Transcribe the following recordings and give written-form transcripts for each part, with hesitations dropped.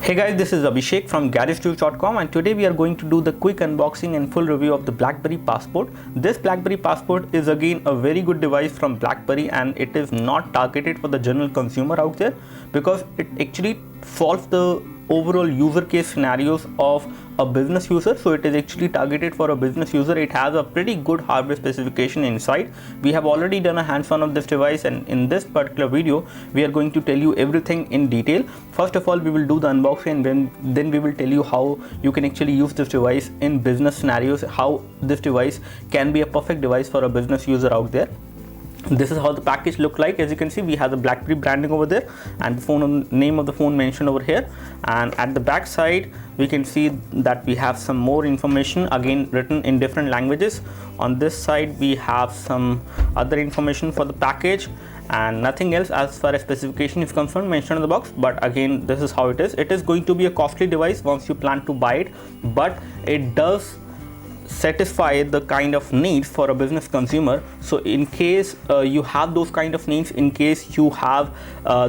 Hey guys, this is Abhishek from GarageTools.com, and today we are going to do the quick unboxing and full review of the Blackberry Passport. This Blackberry Passport is again a very good device from Blackberry, and it is not targeted for the general consumer out there because it actually solves the overall user case scenarios of a business user. So it is actually targeted for a business user. It has a pretty good hardware specification inside. We have already done a hands-on of this device, and in this particular video we are going to tell you everything in detail. First of all, we will do the unboxing, and then we will tell you how you can actually use this device in business scenarios, how this device can be a perfect device for a business user out there. This is how the package look like. As you can see, we have the Blackberry branding over there and the phone name of the phone mentioned over here, and at the back side we can see that we have some more information again written in different languages. On this side we have some other information for the package and nothing else as far as specification is concerned mentioned in the box. But again, this is how it is. It is going to be a costly device once you plan to buy it, but it does satisfy the kind of needs for a business consumer. So in case you have those kind of needs, in case you have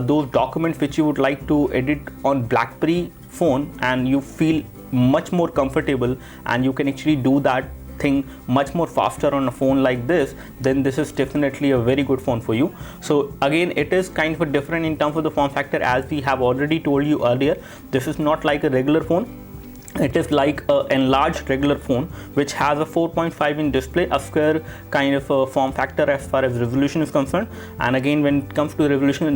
those documents which you would like to edit on Blackberry phone and you feel much more comfortable and you can actually do that thing much more faster on a phone like this, then this is definitely a very good phone for you. So again, it is kind of different in terms of the form factor. As we have already told you earlier, this is not like a regular phone. It is like an enlarged regular phone which has a 4.5 inch display, a square kind of a form factor as far as resolution is concerned. And again, when it comes to resolution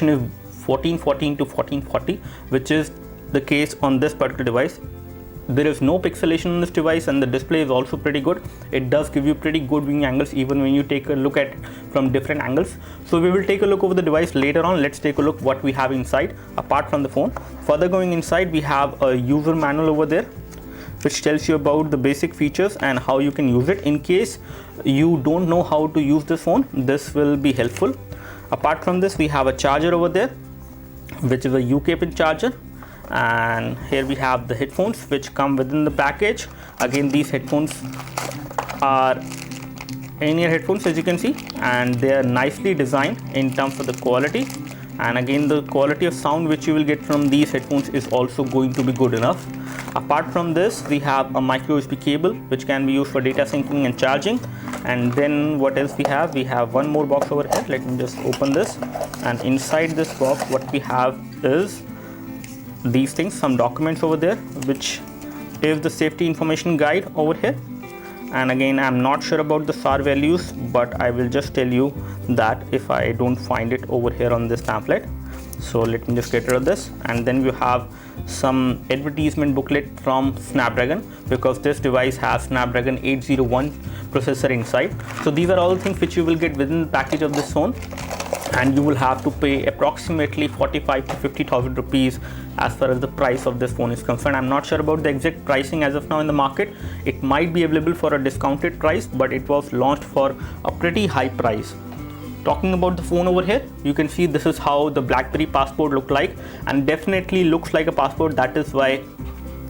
is 1440 to 1440, which is the case on this particular device. There is no pixelation on this device, and the display is also pretty good. It does give you pretty good viewing angles even when you take a look at it from different angles. So we will take a look over the device later on. Let's take a look what we have inside apart from the phone. Further going inside, we have a user manual over there which tells you about the basic features and how you can use it. In case you don't know how to use this phone, this will be helpful. Apart from this, we have a charger over there which is a UK pin charger. And here we have the headphones which come within the package. Again, these headphones are in-ear headphones, as you can see, and they are nicely designed in terms of the quality. And again, the quality of sound which you will get from these headphones is also going to be good enough. Apart from this, we have a micro USB cable which can be used for data syncing and charging. And then what else we have? We have one more box over here. Let me just open this, and inside this box what we have is these things, some documents over there, which is the safety information guide over here. And again, I'm not sure about the SAR values, but I will just tell you that if I don't find it over here on this pamphlet. So let me just get rid of this. And then we have some advertisement booklet from Snapdragon, because this device has Snapdragon 801 processor inside. So these are all the things which you will get within the package of this phone, and you will have to pay approximately 45 to 50,000 rupees as far as the price of this phone is concerned. I'm not sure about the exact pricing as of now in the market. It might be available for a discounted price, but it was launched for a pretty high price. Talking about the phone over here, you can see this is how the Blackberry Passport look like, and definitely looks like a passport. That is why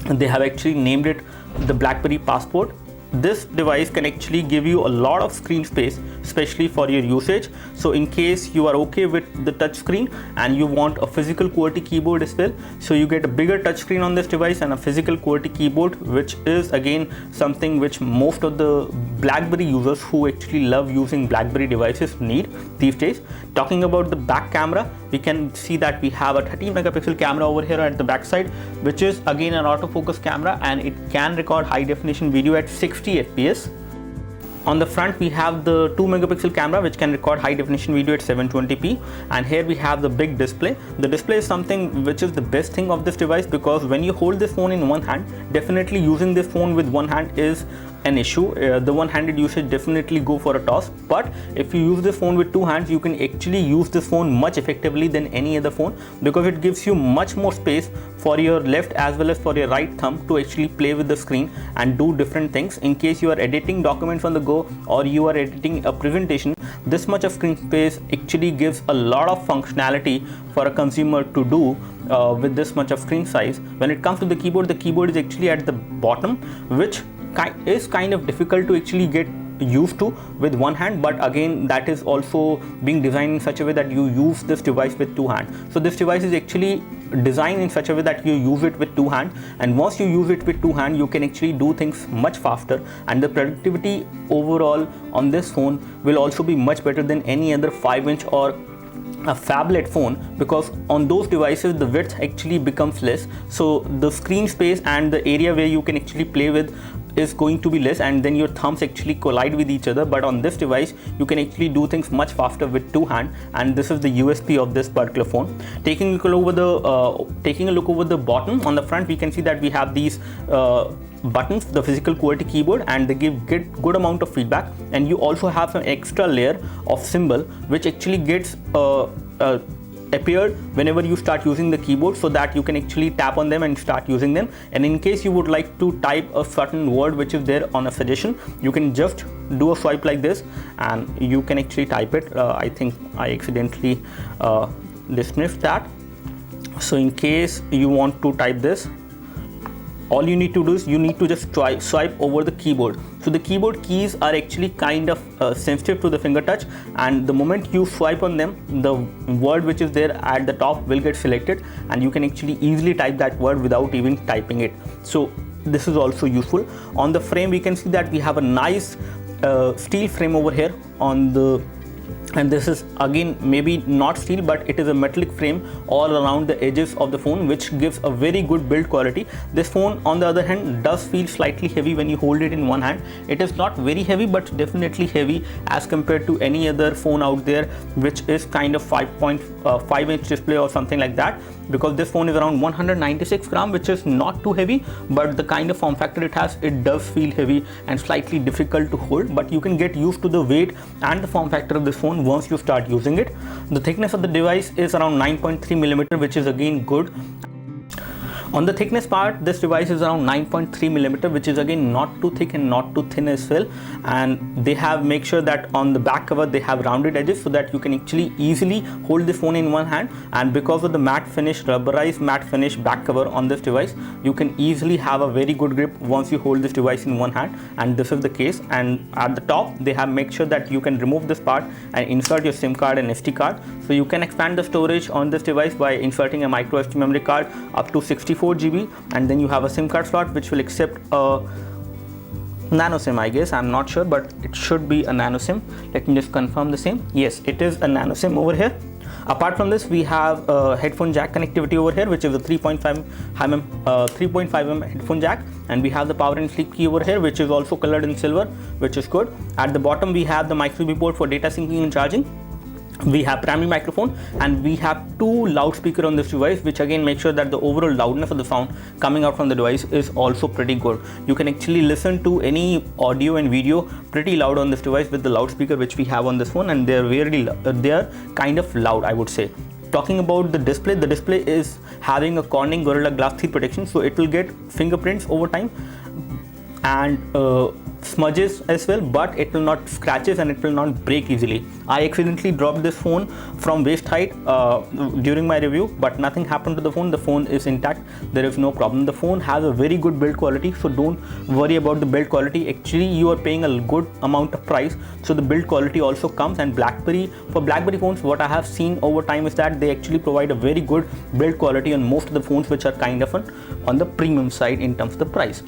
they have actually named it the Blackberry Passport. This device can actually give you a lot of screen space, especially for your usage. So in case you are okay with the touch screen and you want a physical QWERTY keyboard as well, so you get a bigger touch screen on this device and a physical QWERTY keyboard, which is again something which most of the Blackberry users who actually love using Blackberry devices need these days. Talking about the back camera, we can see that we have a 13 megapixel camera over here at the back side, which is again an autofocus camera, and it can record high definition video at 60 FPS. On the front, we have the 2 megapixel camera which can record high definition video at 720p, and here we have the big display. The display is something which is the best thing of this device, because when you hold this phone in one hand, definitely using this phone with one hand is an issue. The one-handed usage definitely go for a toss, but if you use this phone with two hands, you can actually use this phone much effectively than any other phone, because it gives you much more space for your left as well as for your right thumb to actually play with the screen and do different things. In case you are editing documents on the go or you are editing a presentation, this much of screen space actually gives a lot of functionality for a consumer to do with this much of screen size. When it comes to the keyboard is actually at the bottom, which is kind of difficult to actually get used to with one hand, but again that is also being designed in such a way that you use this device with two hands. So this device is actually designed in such a way that you use it with two hands, and once you use it with two hands you can actually do things much faster, and the productivity overall on this phone will also be much better than any other 5-inch or a phablet phone, because on those devices the width actually becomes less, so the screen space and the area where you can actually play with is going to be less, and then your thumbs actually collide with each other. But on this device you can actually do things much faster with two hands, and this is the USP of this particular phone. Taking a look over the bottom, on the front we can see that we have these buttons, the physical QWERTY keyboard, and they give good amount of feedback, and you also have some extra layer of symbol which actually gets appeared whenever you start using the keyboard, so that you can actually tap on them and start using them. And in case you would like to type a certain word which is there on a suggestion, you can just do a swipe like this and you can actually type it. I think I accidentally dismissed that. So in case you want to type this, all you need to do is you need to just swipe over the keyboard. So the keyboard keys are actually kind of sensitive to the finger touch, and the moment you swipe on them, the word which is there at the top will get selected, and you can actually easily type that word without even typing it. So this is also useful. On the frame we can see that we have a nice steel frame over here on the, and this is again maybe not steel, but it is a metallic frame all around the edges of the phone, which gives a very good build quality. This phone on the other hand does feel slightly heavy when you hold it in one hand. It is not very heavy, but definitely heavy as compared to any other phone out there which is kind of 5.5-inch display or something like that, because this phone is around 196 gram, which is not too heavy, but the kind of form factor it has, it does feel heavy and slightly difficult to hold. But you can get used to the weight and the form factor of this phone once you start using it. The thickness of the device is around 9.3 millimeter, which is again good. On the thickness part, this device is around 9.3 millimeter, which is again not too thick and not too thin as well. And they have make sure that on the back cover they have rounded edges, so that you can actually easily hold this phone in one hand. And because of the matte finish, rubberized matte finish back cover on this device, you can easily have a very good grip once you hold this device in one hand. And this is the case. And at the top they have make sure that you can remove this part and insert your SIM card and SD card. So you can expand the storage on this device by inserting a micro SD memory card up to 64 GB, and then you have a SIM card slot which will accept a nano SIM, I guess. I'm not sure, but it should be a nano SIM. Let me just confirm the same. Yes, it is a nano SIM over here. Apart from this, we have a headphone jack connectivity over here, which is a 3.5 mm headphone jack, and we have the power and sleep key over here, which is also colored in silver, which is good. At the bottom we have the micro USB port for data syncing and charging. We have primary microphone, and we have two loudspeakers on this device, which again make sure that the overall loudness of the sound coming out from the device is also pretty good. You can actually listen to any audio and video pretty loud on this device with the loudspeaker which we have on this phone, and they are kind of loud, I would say. Talking about the display is having a Corning Gorilla Glass 3 protection, so it will get fingerprints over time and smudges as well, but it will not scratches and it will not break easily. I accidentally dropped this phone from waist height during my review, but nothing happened to the phone. The phone is intact, there is no problem. The phone has a very good build quality, so don't worry about the build quality. Actually you are paying a good amount of price, so the build quality also comes. And for Blackberry phones, what I have seen over time is that they actually provide a very good build quality on most of the phones which are kind of on the premium side in terms of the price.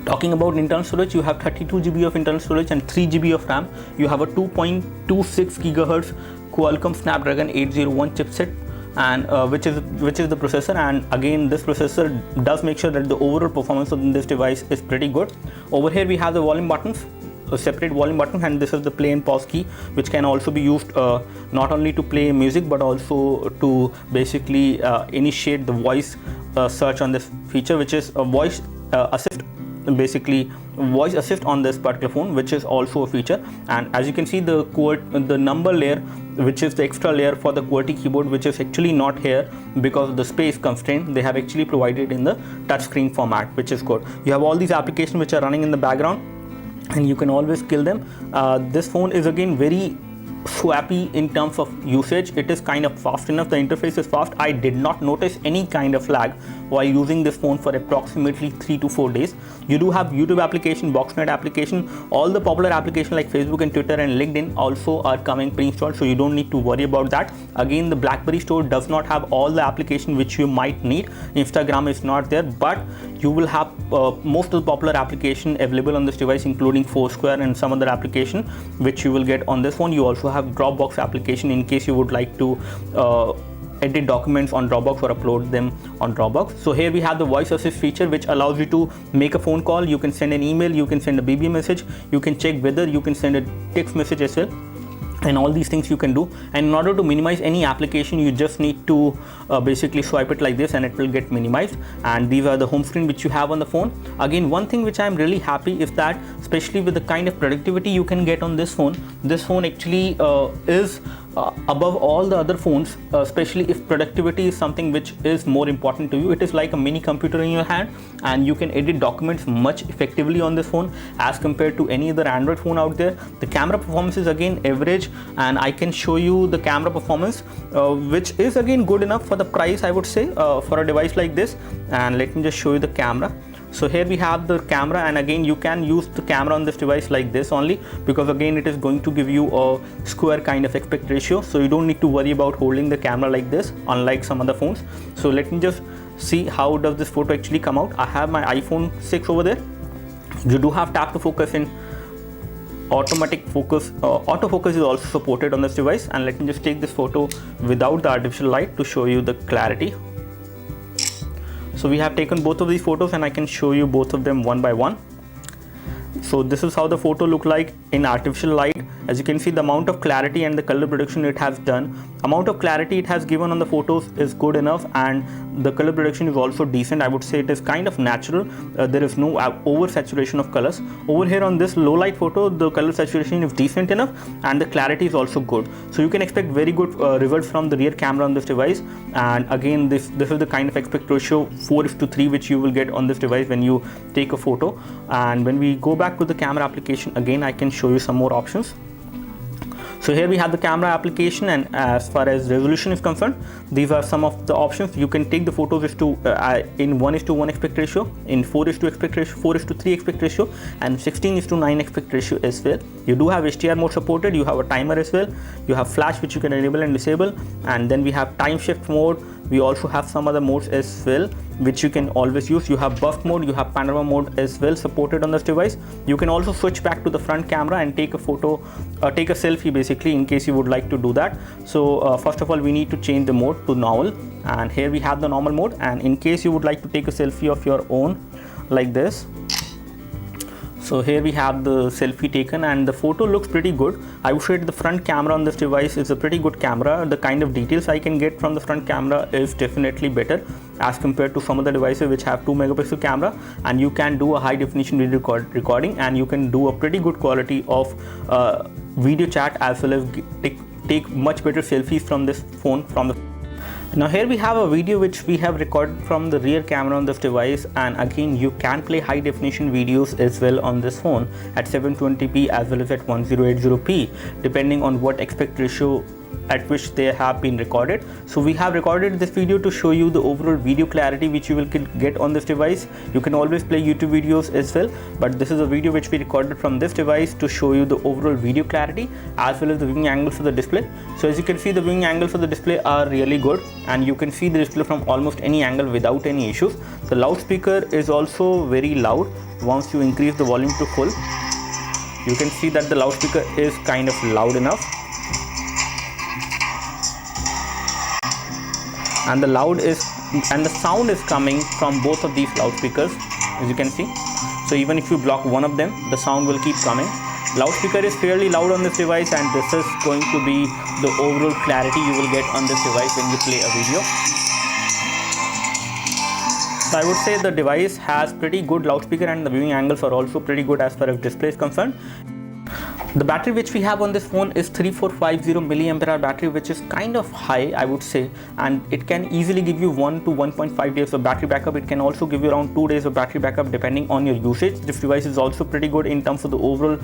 Talking about internal storage, you have 32 GB of internal storage and 3 GB of RAM. You have a 2.26 GHz Qualcomm Snapdragon 801 chipset, and which is the processor. And again, this processor does make sure that the overall performance of this device is pretty good. Over here we have the volume buttons, a separate volume button, and this is the play and pause key, which can also be used not only to play music but also to basically initiate the voice search on this feature, which is a voice assist. Basically voice assist on this particular phone, which is also a feature. And as you can see, the number layer, which is the extra layer for the QWERTY keyboard, which is actually not here because of the space constraint, they have actually provided in the touchscreen format, which is good. You have all these applications which are running in the background and you can always kill them. This phone is again very swappy in terms of usage. It is kind of fast enough, the interface is fast. I did not notice any kind of lag while using this phone for approximately 3 to 4 days. You do have YouTube application, Boxnet application, all the popular applications like Facebook and Twitter and LinkedIn also are coming pre-installed, so you don't need to worry about that. Again, the Blackberry store does not have all the application which you might need. Instagram is not there, but you will have most of the popular application available on this device, including Foursquare and some other application which you will get on this phone. You also have Dropbox application in case you would like to edit documents on Dropbox or upload them on Dropbox. So here we have the voice assist feature, which allows you to make a phone call, you can send an email, you can send a BB message, you can check weather, you can send a text message as well, and all these things you can do. And in order to minimize any application, you just need to basically swipe it like this and it will get minimized. And these are the home screen which you have on the phone. Again, one thing which I'm really happy is that, especially with the kind of productivity you can get on this phone actually is above all the other phones, especially if productivity is something which is more important to you. It is like a mini computer in your hand, and you can edit documents much effectively on this phone as compared to any other Android phone out there. The camera performance is again average, and I can show you the camera performance which is again good enough for the price, I would say, for a device like this. And let me just show you the camera. So here we have the camera, and again you can use the camera on this device like this only, because again it is going to give you a square kind of aspect ratio, so you don't need to worry about holding the camera like this, unlike some other phones. So let me just see how does this photo actually come out. I have my iPhone 6 over there. You do have tap to focus and automatic focus. Autofocus is also supported on this device. And let me just take this photo without the artificial light to show you the clarity. So we have taken both of these photos, and I can show you both of them one by one. So this is how the photo look like in artificial light. As you can see, the amount of clarity and the color production it has done, amount of clarity it has given on the photos is good enough, and the color production is also decent. I would say it is kind of natural. There is no over saturation of colors. Over here on this low light photo, the color saturation is decent enough, and the clarity is also good. So you can expect very good results from the rear camera on this device. And again, this is the kind of aspect ratio 4:3 which you will get on this device when you take a photo. And when we go back to the camera application, again I can show you some more options. So here we have the camera application, and as far as resolution is concerned, these are some of the options. You can take the photos in 1:1 aspect ratio, in 4:2 aspect ratio, 4:3 aspect ratio, and 16:9 aspect ratio as well. You do have HDR mode supported, you have a timer as well, you have flash which you can enable and disable, and then we have time shift mode. We also have some other modes as well which you can always use. You have buff mode, you have panorama mode as well supported on this device. You can also switch back to the front camera and take a photo, take a selfie basically, in case you would like to do that. So first of all, we need to change the mode to normal, and here we have the normal mode. And in case you would like to take a selfie of your own like this, so here we have the selfie taken, and the photo looks pretty good. I would say the front camera on this device is a pretty good camera. The kind of details I can get from the front camera is definitely better as compared to some other devices which have 2 megapixel camera, and you can do a high definition video recording, and you can do a pretty good quality of video chat, as well as take much better selfies from this phone. Now here we have a video which we have recorded from the rear camera on this device, and again you can play high definition videos as well on this phone at 720p as well as at 1080p, depending on what aspect ratio at which they have been recorded. So we have recorded this video to show you the overall video clarity which you will get on this device. You can always play YouTube videos as well, but this is a video which we recorded from this device to show you the overall video clarity as well as the viewing angles of the display. So as you can see, the viewing angles of the display are really good, and you can see the display from almost any angle without any issues. The loudspeaker is also very loud. Once you increase the volume to full, you can see that the loudspeaker is kind of loud enough, and the sound is coming from both of these loudspeakers, as you can see. So even if you block one of them, the sound will keep coming. Loudspeaker is fairly loud on this device, and this is going to be the overall clarity you will get on this device when you play a video. So I would say the device has pretty good loudspeaker, and the viewing angles are also pretty good as far as display is concerned. The battery which we have on this phone is 3450 milliampere hour battery, which is kind of high, I would say, and it can easily give you 1 to 1.5 days of battery backup. It can also give you around 2 days of battery backup depending on your usage. This device is also pretty good in terms of the overall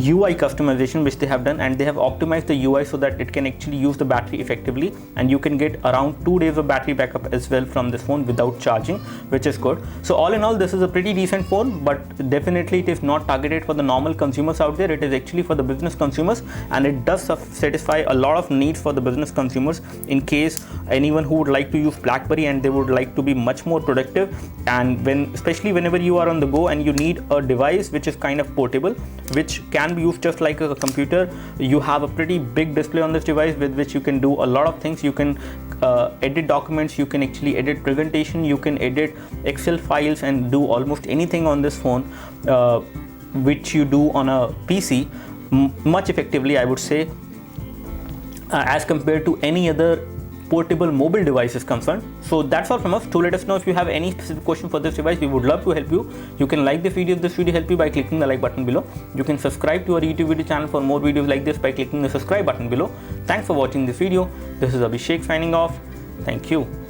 UI customization which they have done, and they have optimized the UI so that it can actually use the battery effectively, and you can get around 2 days of battery backup as well from this phone without charging, which is good. So all in all, this is a pretty decent phone, but definitely it is not targeted for the normal consumers out there. It is actually for the business consumers, and it does satisfy a lot of needs for the business consumers in case anyone who would like to use BlackBerry and they would like to be much more productive, and especially whenever you are on the go and you need a device which is kind of portable, which can be used just like a computer. You have a pretty big display on this device with which you can do a lot of things. You can edit documents, you can actually edit presentation, you can edit Excel files and do almost anything on this phone which you do on a PC much effectively, I would say, as compared to any other portable mobile device is concerned. So that's all from us. To let us know if you have any specific question for this device, we would love to help you. You can like the video if this video helped you by clicking the like button below. You can subscribe to our YouTube video channel for more videos like this by clicking the subscribe button below. Thanks for watching this video. This is Abhishek signing off. Thank you.